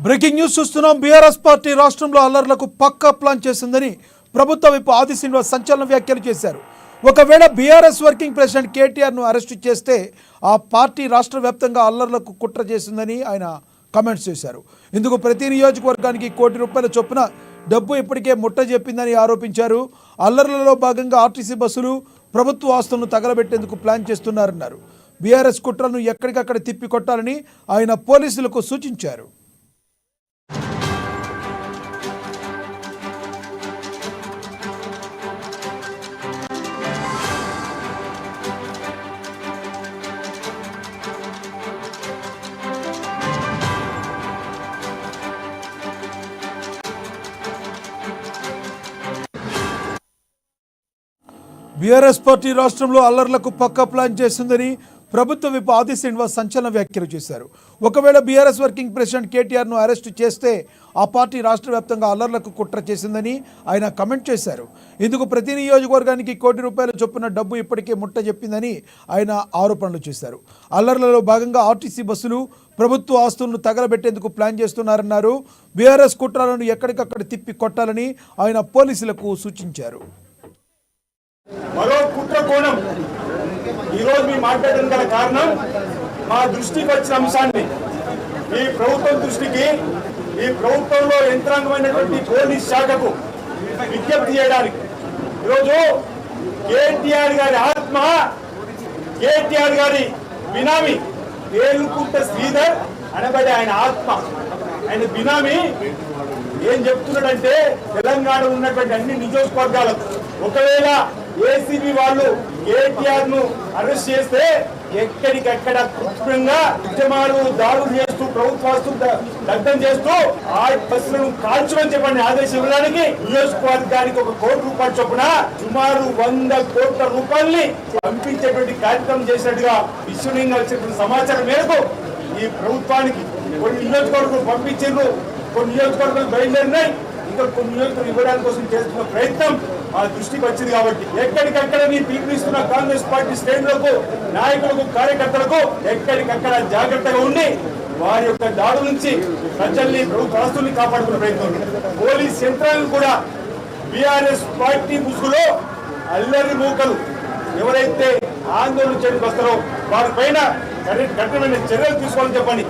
Breaking news చూస్తున్నాం. BRS party రాష్ట్రంలో అల్లర్లకు పక్కా plan చేసిందని ప్రభుత్వ విప్ ఆది శ్రీనివాస్ సంచలన వ్యాఖ్యలు చేశారు. ఒకవేళ బీఆర్ఎస్ వర్కింగ్ ప్రెసిడెంట్ కేటీఆర్ను అరెస్టు చేస్తే ఆ పార్టీ రాష్ట్ర వ్యాప్తంగా అల్లర్లకు కుట్ర చేసిందని ఆయన కామెంట్స్ చేశారు. ఇందుకు ప్రతి నియోజకవర్గానికి ₹1 కోటి చొప్పున డబ్బు ఇప్పటికే ముట్ట చెప్పిందని ఆరోపించారు. అల్లర్లలో భాగంగా ఆర్టీసీ బస్సులు, ప్రభుత్వ ఆస్తులను తగలబెట్టేందుకు ప్లాన్ చేస్తున్నారన్నారు. బీఆర్ఎస్ కుట్రలను ఎక్కడికక్కడ తిప్పి కొట్టాలని ఆయన పోలీసులకు సూచించారు. బీఆర్ఎస్ పార్టీ రాష్ట్రంలో అల్లర్లకు పక్కా ప్లాన్ చేస్తుందని ప్రభుత్వ విప్ ఆది శ్రీనివాస్ సంచలన వ్యాఖ్యలు చేశారు. ఒకవేళ బీఆర్ఎస్ వర్కింగ్ ప్రెసిడెంట్ కేటీఆర్ను అరెస్టు చేస్తే ఆ పార్టీ రాష్ట్ర వ్యాప్తంగా అల్లర్లకు కుట్ర చేసిందని ఆయన కామెంట్ చేశారు. ఇందుకు ప్రతి నియోజకవర్గానికి ₹1 కోటి చొప్పున డబ్బు ఇప్పటికే ముట్ట చెప్పిందని ఆయన ఆరోపణలు చేశారు. అల్లర్లలో భాగంగా ఆర్టీసీ బస్సులు, ప్రభుత్వ ఆస్తులను తగలబెట్టేందుకు ప్లాన్ చేస్తున్నారన్నారు. బీఆర్ఎస్ కుట్రలను ఎక్కడికక్కడ తిప్పి కొట్టాలని ఆయన పోలీసులకు సూచించారు. మరో కుట్ర కోణం ఈరోజు మీ మాట్లాడడం గల కారణం, మా దృష్టికి వచ్చిన అంశాన్ని ఈ ప్రభుత్వం దృష్టికి, ఈ ప్రభుత్వంలో యంత్రాంగమైనటువంటి పోలీస్ శాఖకు విజ్ఞప్తి చేయడానికి. ఈరోజు కేటీఆర్ గారి ఆత్మ, కేటీఆర్ గారి బినామీ వేలుకుంట శ్రీధర్ అనబడే ఆయన ఆత్మ, ఆయన బినామీ ఏం చెప్తున్నాడంటే, తెలంగాణలో ఉన్నటువంటి అన్ని నియోజకవర్గాలకు ఒకవేళ ఏసీబీ వాళ్ళు కేటీఆర్ ను అరెస్ట్ చేస్తే ఎక్కడికక్కడ కృత్రిమంగా ఉద్యమాలు, దాడులు చేస్తూ, ప్రభుత్వాలు దగ్ధం చేస్తూ ఆ బస్సులను కాల్చమని చెప్పండి ఆదేశం ఇవ్వడానికి నియోజకవర్గానికి ₹1 కోటి చొప్పున సుమారు ₹100 కోట్ల పంపించేటువంటి కార్యక్రమం చేసినట్టుగా విశ్వనీయంగా వచ్చినటువంటి సమాచారం మేరకు ఈ ప్రభుత్వానికి కొన్ని నియోజకవర్గాలు పంపించారు, కొన్ని నియోజకవర్గాలు బయలుదేరినాయి, ఇంకా కొన్ని నియోజకవర్గాలు ఇవ్వడానికి కోసం చేస్తున్న ప్రయత్నం మా దృష్టికి వచ్చింది. కాబట్టి ఎక్కడికక్కడ పిలుపునిస్తున్న కాంగ్రెస్ పార్టీ శ్రేణులకు, నాయకులకు, కార్యకర్తలకు ఎక్కడికక్కడ జాగ్రత్తగా ఉండి వారి యొక్క దాడు నుంచి ప్రజల్ని, ప్రభుత్వ ఆస్తుల్ని కాపాడుకునే ప్రయత్నం. పోలీస్ యంత్రాంగం కూడా బీఆర్ఎస్ పార్టీ ముసుగులో అల్లరి మూకలు ఎవరైతే ఆందోళన చేయడానికి వస్తారో వారిపైన కఠినమైన చర్యలు తీసుకోవాలని చెప్పండి.